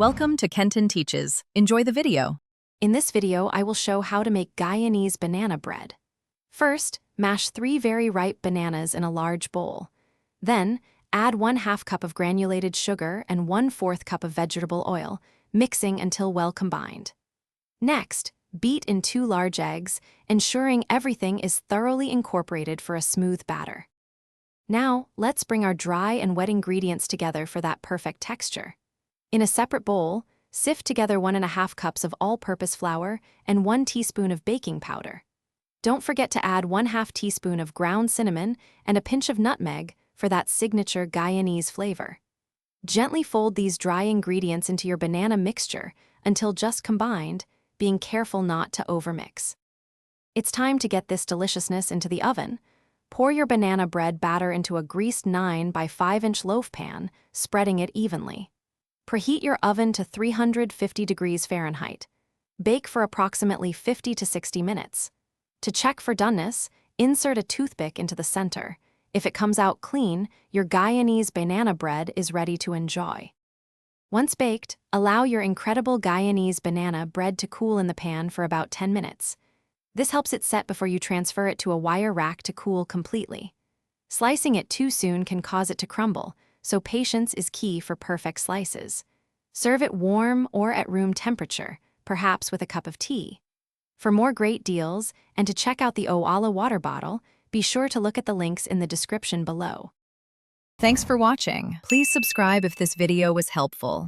Welcome to Kenton Teaches. Enjoy the video. In this video, I will show how to make Guyanese banana bread. First, mash 3 very ripe bananas in a large bowl. Then, add 1/2 cup of granulated sugar and 1/4 cup of vegetable oil, mixing until well combined. Next, beat in 2 large eggs, ensuring everything is thoroughly incorporated for a smooth batter. Now, let's bring our dry and wet ingredients together for that perfect texture. In a separate bowl, sift together 1½ cups of all-purpose flour and 1 teaspoon of baking powder. Don't forget to add 1/2 teaspoon of ground cinnamon and a pinch of nutmeg for that signature Guyanese flavor. Gently fold these dry ingredients into your banana mixture until just combined, being careful not to overmix. It's time to get this deliciousness into the oven. Pour your banana bread batter into a greased 9 by 5-inch loaf pan, spreading it evenly. Preheat your oven to 350 degrees Fahrenheit. Bake for approximately 50 to 60 minutes. To check for doneness, insert a toothpick into the center. If it comes out clean, your Guyanese banana bread is ready to enjoy. Once baked, allow your incredible Guyanese banana bread to cool in the pan for about 10 minutes. This helps it set before you transfer it to a wire rack to cool completely. Slicing it too soon can cause it to crumble, so patience is key for perfect slices. Serve it warm or at room temperature, perhaps with a cup of tea. For more great deals and to check out the Owala water bottle, be sure to look at the links in the description below. Thanks for watching. Please subscribe if this video was helpful.